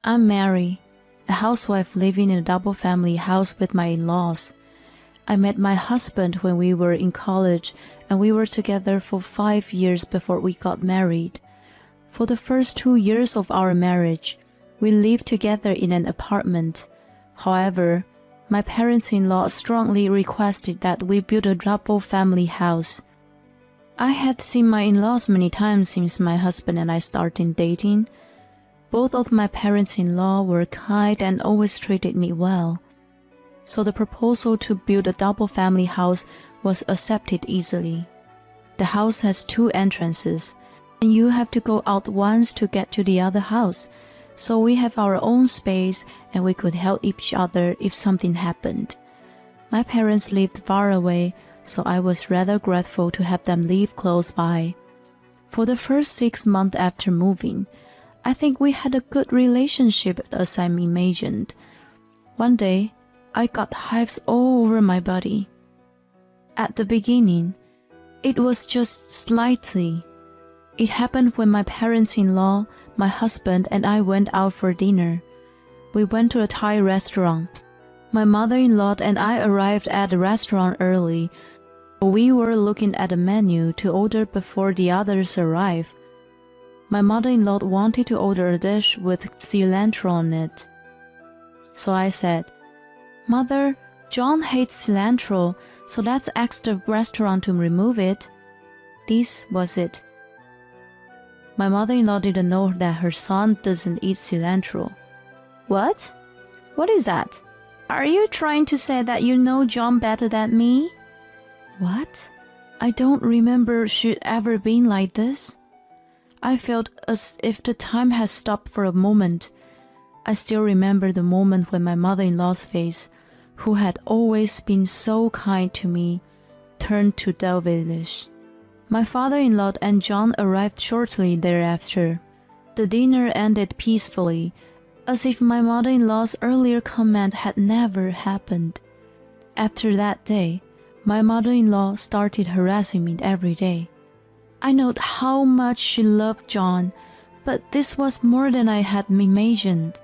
I'm Mary, a housewife living in a double-family house with my in-laws. I met my husband when we were in college, and we were together for 5 years before we got married. For the first 2 years of our marriage, we lived together in an apartment. However, my parents-in-law strongly requested that we build a double-family house. I had seen my in-laws many times since my husband and I started dating. Both of my parents-in-law were kind and always treated me well. So the proposal to build a double-family house was accepted easily. The house has 2 entrances, and you have to go out once to get to the other house. So we have our own space and we could help each other if something happened. My parents lived far away, so I was rather grateful to have them live close by. For the first 6 months after moving, I think we had a good relationship as I imagined. One day, I got hives all over my body. At the beginning, it was just slightly. It happened when my parents-in-law, my husband, and I went out for dinner. We went to a Thai restaurant. My mother-in-law and I arrived at the restaurant early. We were looking at the menu to order before the others arrived. My mother-in-law wanted to order a dish with cilantro on it. So I said, "Mother, John hates cilantro, so let's ask the restaurant to remove it." This was it. My mother-in-law didn't know that her son doesn't eat cilantro. "What? What is that? Are you trying to say that you know John better than me?" What? I don't remember she'd ever been like this. I felt as if the time had stopped for a moment. I still remember the moment when my mother-in-law's face, who had always been so kind to me, turned to devilish. My father-in-law and John arrived shortly thereafter. The dinner ended peacefully, as if my mother-in-law's earlier comment had never happened. After that day, my mother-in-law started harassing me every day. I know how much she loved John, but this was more than I had imagined.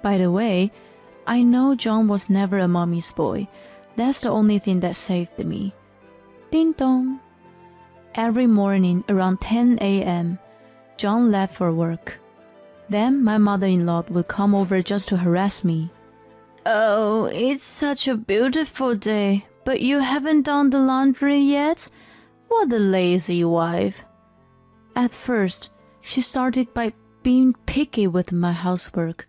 By the way, I know John was never a mommy's boy. That's the only thing that saved me. Ding dong. Every morning around 10 a.m., John left for work. Then my mother-in-law would come over just to harass me. "Oh, it's such a beautiful day, but you haven't done the laundry yet? What a lazy wife." At first, she started by being picky with my housework.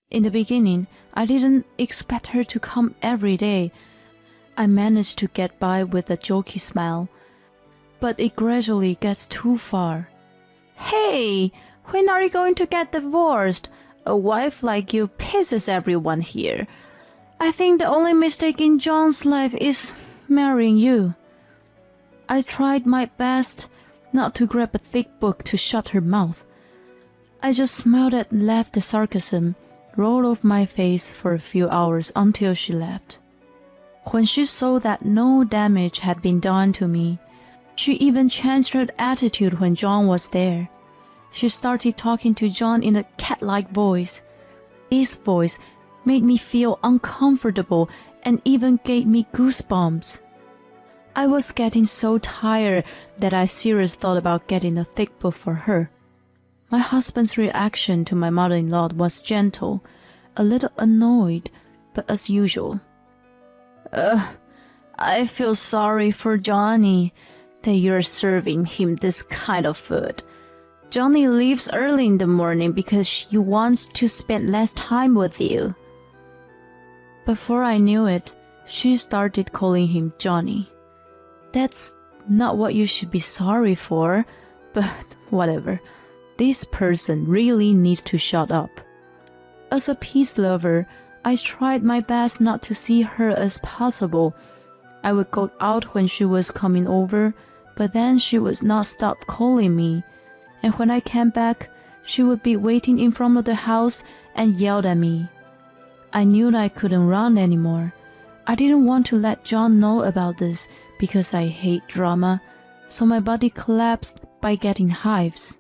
In the beginning, I didn't expect her to come every day. I managed to get by with a jokey smile, but it gradually gets too far. "Hey, when are you going to get divorced? A wife like you pisses everyone here. I think the only mistake in John's life is marrying you." I tried my best not to grab a thick book to shut her mouth. I just smiled and left the sarcasm roll off my face for a few hours until she left. When she saw that no damage had been done to me, she even changed her attitude when John was there. She started talking to John in a cat-like voice. This voice made me feel uncomfortable and even gave me goosebumps. I was getting so tired that I seriously thought about getting a thick book for her. My husband's reaction to my mother-in-law was gentle, a little annoyed, but as usual. I feel sorry for Johnny that you're serving him this kind of food. Johnny leaves early in the morning because she wants to spend less time with you." Before I knew it, she started calling him Johnny. That's not what you should be sorry for, but whatever. This person really needs to shut up. As a peace lover, I tried my best not to see her as possible. I would go out when she was coming over, but then she would not stop calling me. And when I came back, she would be waiting in front of the house and yelled at me. I knew I couldn't run anymore. I didn't want to let John know about this because I hate drama, so my body collapsed by getting hives.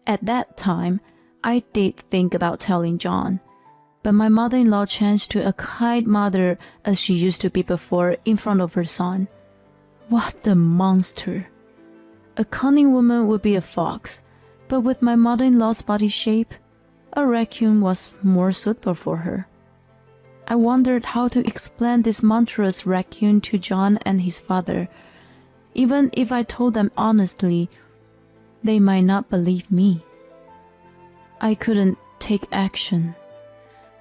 At that time, I did think about telling John, but my mother-in-law changed to a kind mother as she used to be before in front of her son. What a monster! A cunning woman would be a fox, but with my mother-in-law's body shape, a raccoon was more suitable for her. I wondered how to explain this monstrous raccoon to John and his father. Even if I told them honestly, they might not believe me. I couldn't take action.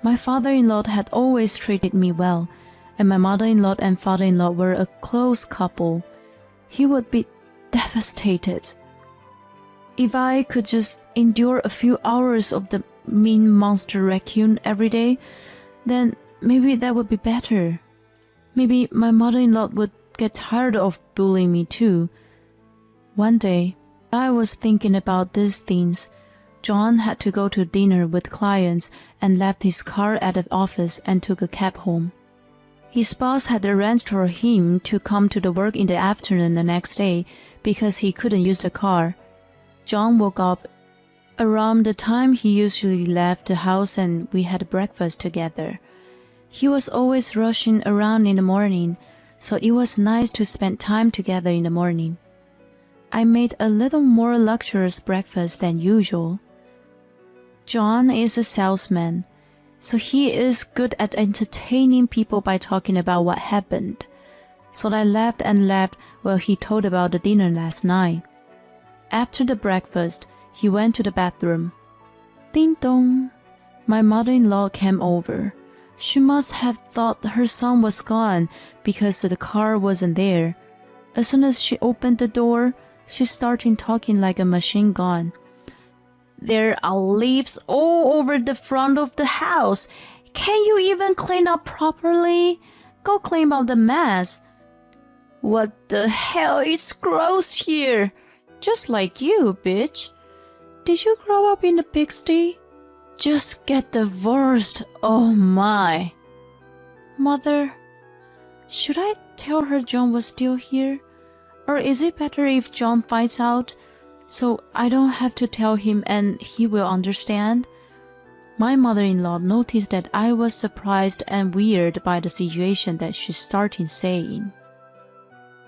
My father-in-law had always treated me well, and my mother-in-law and father-in-law were a close couple. He would be devastated. If I could just endure a few hours of the mean monster raccoon every day, then maybe that would be better. Maybe my mother-in-law would get tired of bullying me too. One day, I was thinking about these things. John had to go to dinner with clients and left his car at the office and took a cab home. His boss had arranged for him to come to the work in the afternoon the next day because he couldn't use the car. John woke up around the time he usually left the house and we had breakfast together. He was always rushing around in the morning, so it was nice to spend time together in the morning. I made a little more luxurious breakfast than usual. John is a salesman, so he is good at entertaining people by talking about what happened. So I laughed and laughed while he told about the dinner last night. After the breakfast, he went to the bathroom. Ding dong! My mother-in-law came over. She must have thought her son was gone because the car wasn't there. As soon as she opened the door, she started talking like a machine gun. There are leaves all over the front of the house. Can you even clean up properly? Go clean up the mess. What the hell? It's gross here. Just like you, bitch. Did you grow up in the pigsty? Just get divorced. Oh my. Mother, should I tell her John was still here? Or is it better if John finds out, so I don't have to tell him and he will understand? My mother-in-law noticed that I was surprised and weird by the situation that she started saying.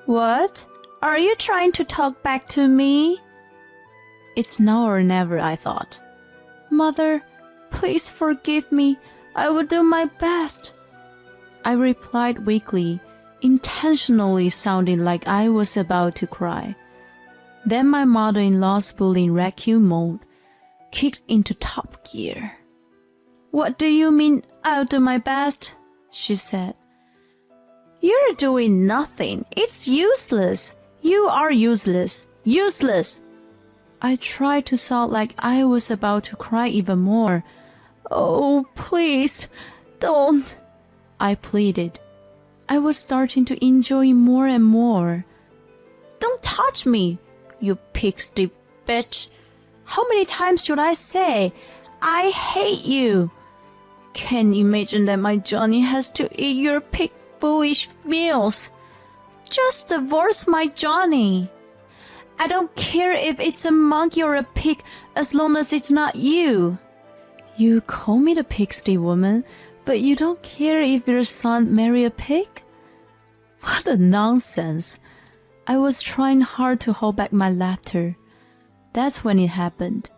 What? Are you trying to talk back to me? It's now or never, I thought. Mother, please forgive me. I will do my best. I replied weakly, intentionally sounding like I was about to cry. Then my mother-in-law's bullying raccoon mode kicked into top gear. What do you mean, I'll do my best? She said. You're doing nothing. It's useless. You are useless. Useless. I tried to sound like I was about to cry even more. Oh, please, don't. I pleaded. I was starting to enjoy more and more. Don't touch me, you pigsty bitch. How many times should I say, I hate you? Can you imagine that my Johnny has to eat your pig foolish meals? Just divorce my Johnny. I don't care if it's a monkey or a pig as long as it's not you. You call me the pigsty woman, but you don't care if your son marry a pig? What a nonsense. I was trying hard to hold back my laughter. That's when it happened.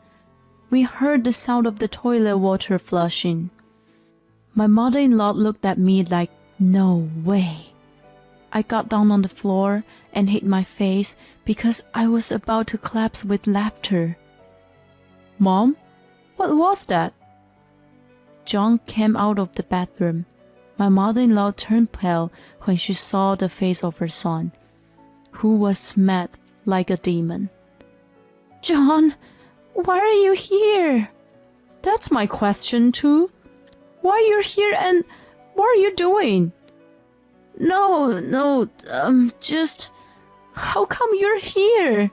We heard the sound of the toilet water flushing. My mother-in-law looked at me like, no way. I got down on the floor and hit my face because I was about to collapse with laughter. Mom, what was that? John came out of the bathroom. My mother-in-law turned pale when she saw the face of her son, who was mad like a demon. John, why are you here? That's my question too. Why you're here and what are you doing? No, just... How come you're here?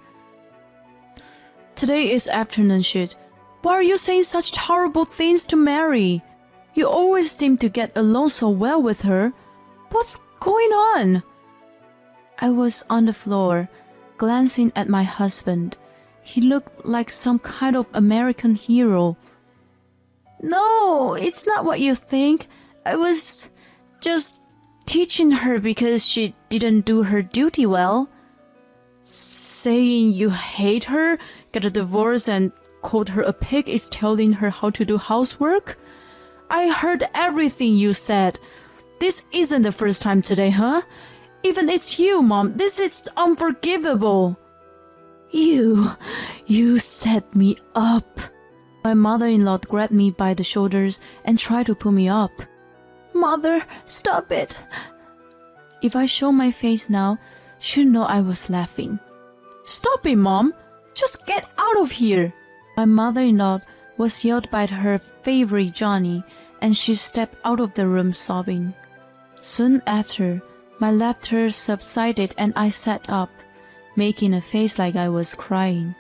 Today is afternoon shift. Why are you saying such horrible things to Mary? You always seem to get along so well with her. What's going on? I was on the floor, glancing at my husband. He looked like some kind of American hero, No, it's not what you think. I was just teaching her because she didn't do her duty well. Saying you hate her, get a divorce, and called her a pig is telling her how to do housework? I heard everything you said. This isn't the first time today, huh? Even it's you, Mom. This is unforgivable. You set me up. My mother-in-law grabbed me by the shoulders and tried to pull me up. Mother, stop it. If I show my face now, she'll know I was laughing. Stop it, Mom. Just get out of here. My mother-in-law was yelled by her favorite Johnny, and she stepped out of the room sobbing. Soon after, my laughter subsided and I sat up, making a face like I was crying.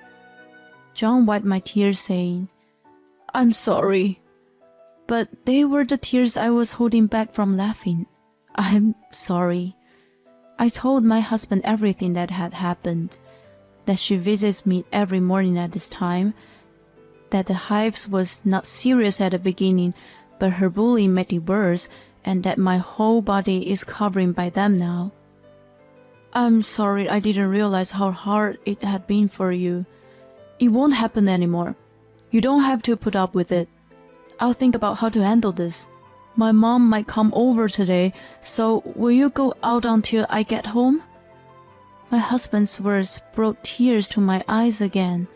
John wiped my tears, saying, I'm sorry. But they were the tears I was holding back from laughing. I'm sorry. I told my husband everything that had happened, that she visits me every morning at this time, that the hives was not serious at the beginning, but her bullying made it worse, and that my whole body is covered by them now. I'm sorry I didn't realize how hard it had been for you. It won't happen anymore. You don't have to put up with it. I'll think about how to handle this. My mom might come over today, so will you go out until I get home? My husband's words brought tears to my eyes again.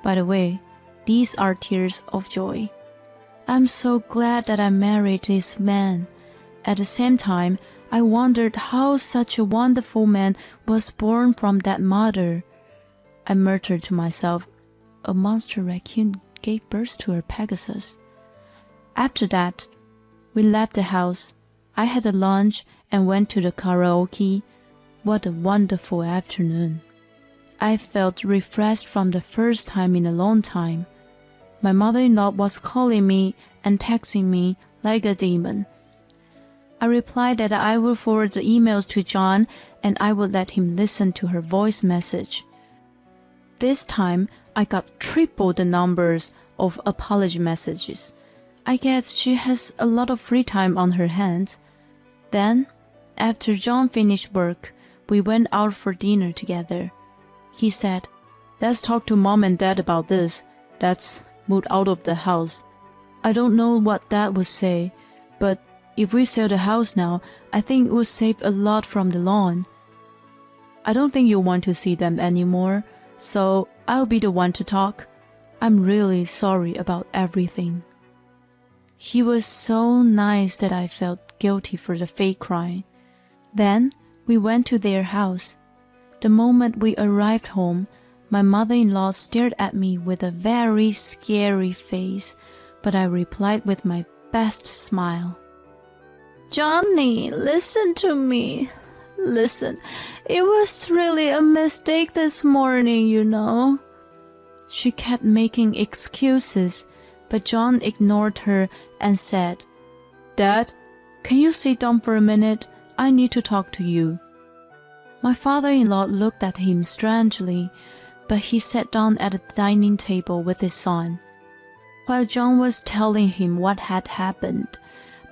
By the way, these are tears of joy. I'm so glad that I married this man. At the same time, I wondered how such a wonderful man was born from that mother. I muttered to myself, a monster raccoon gave birth to a Pegasus. After that, we left the house. I had a lunch and went to the karaoke. What a wonderful afternoon. I felt refreshed from the first time in a long time. My mother-in-law was calling me and texting me like a demon. I replied that I would forward the emails to John and I would let him listen to her voice message. This time, I got triple the numbers of apology messages. I guess she has a lot of free time on her hands. Then, after John finished work, we went out for dinner together. He said, let's talk to Mom and Dad about this. Let's move out of the house. I don't know what Dad would say, but if we sell the house now, I think it would save a lot from the loan. I don't think you want to see them anymore, so I'll be the one to talk. I'm really sorry about everything. He was so nice that I felt guilty for the fake crying. Then we went to their house. The moment we arrived home, my mother-in-law stared at me with a very scary face, but I replied with my best smile. Johnny, listen to me. Listen, it was really a mistake this morning, you know. She kept making excuses, but John ignored her and said, Dad, can you sit down for a minute? I need to talk to you. My father-in-law looked at him strangely, but he sat down at the dining table with his son. While John was telling him what had happened,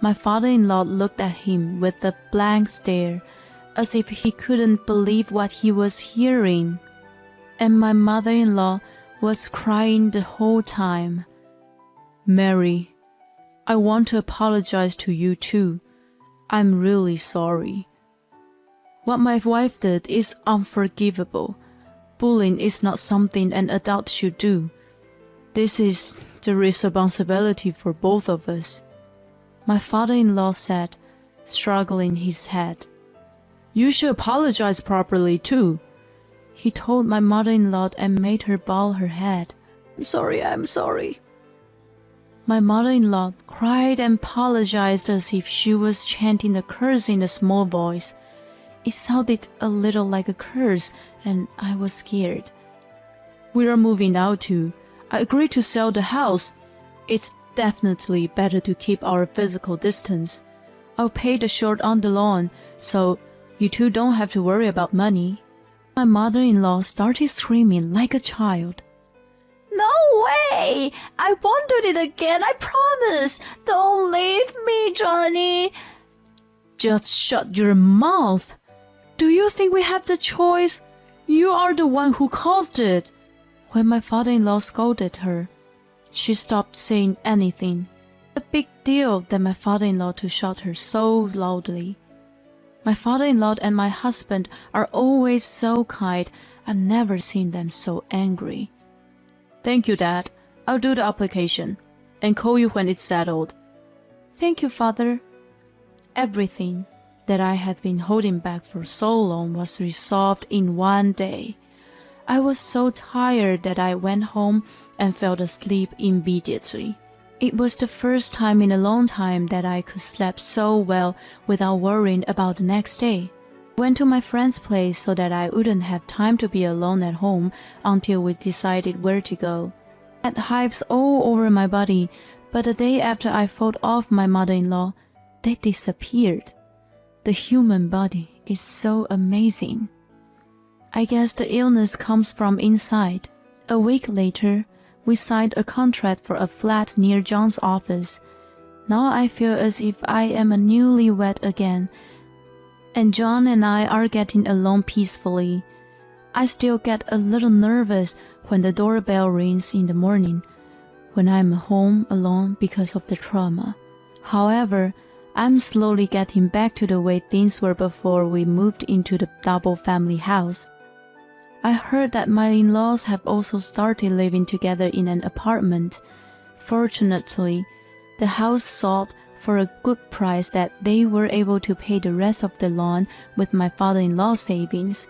my father-in-law looked at him with a blank stare, as if he couldn't believe what he was hearing. And my mother-in-law was crying the whole time. Mary, I want to apologize to you too. I'm really sorry. What my wife did is unforgivable. Bullying is not something an adult should do. This is the responsibility for both of us. My father-in-law said, struggling his head. You should apologize properly too. He told my mother-in-law and made her bow her head. I'm sorry. My mother-in-law cried and apologized as if she was chanting a curse in a small voice. It sounded a little like a curse, and I was scared. We are moving out too. I agreed to sell the house. It's definitely better to keep our physical distance. I'll pay the short on the loan, so you two don't have to worry about money. My mother-in-law started screaming like a child. No way! I won't do it again, I promise! Don't leave me, Johnny! Just shut your mouth! Do you think we have the choice? You are the one who caused it. When my father-in-law scolded her, she stopped saying anything. A big deal that my father-in-law to shout her so loudly. My father-in-law and my husband are always so kind. I've never seen them so angry. Thank you, Dad. I'll do the application and call you when it's settled. Thank you, Father. Everything that I had been holding back for so long was resolved in one day. I was so tired that I went home and fell asleep immediately. It was the first time in a long time that I could sleep so well without worrying about the next day. I went to my friend's place so that I wouldn't have time to be alone at home until we decided where to go. I had hives all over my body, but the day after I fought off my mother-in-law, they disappeared. The human body is so amazing. I guess the illness comes from inside. A week later, we signed a contract for a flat near John's office. Now I feel as if I am a newlywed again, and John and I are getting along peacefully. I still get a little nervous when the doorbell rings in the morning, when I'm home alone because of the trauma. However, I'm slowly getting back to the way things were before we moved into the double-family house. I heard that my in-laws have also started living together in an apartment. Fortunately, the house sold for a good price that they were able to pay the rest of the loan with my father-in-law's savings.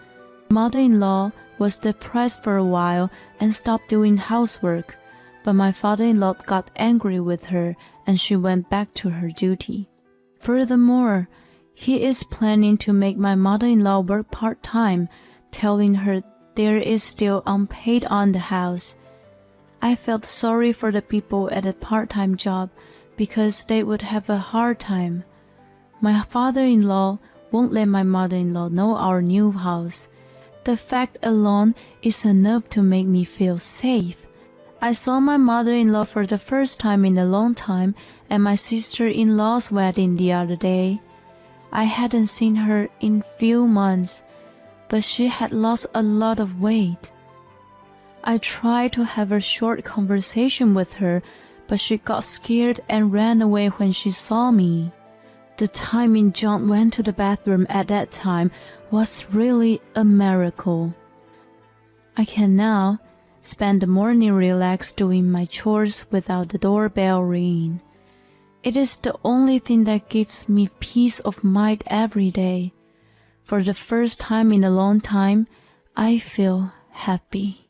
Mother-in-law was depressed for a while and stopped doing housework, but my father-in-law got angry with her and she went back to her duty. Furthermore, he is planning to make my mother-in-law work part-time, telling her there is still unpaid on the house. I felt sorry for the people at a part-time job because they would have a hard time. My father-in-law won't let my mother-in-law know our new house. The fact alone is enough to make me feel safe. I saw my mother-in-law for the first time in a long time at my sister-in-law's wedding the other day. I hadn't seen her in few months, but she had lost a lot of weight. I tried to have a short conversation with her, but she got scared and ran away when she saw me. The timing John went to the bathroom at that time was really a miracle. I can now spend the morning relaxed doing my chores without the doorbell ringing. It is the only thing that gives me peace of mind every day. For the first time in a long time, I feel happy.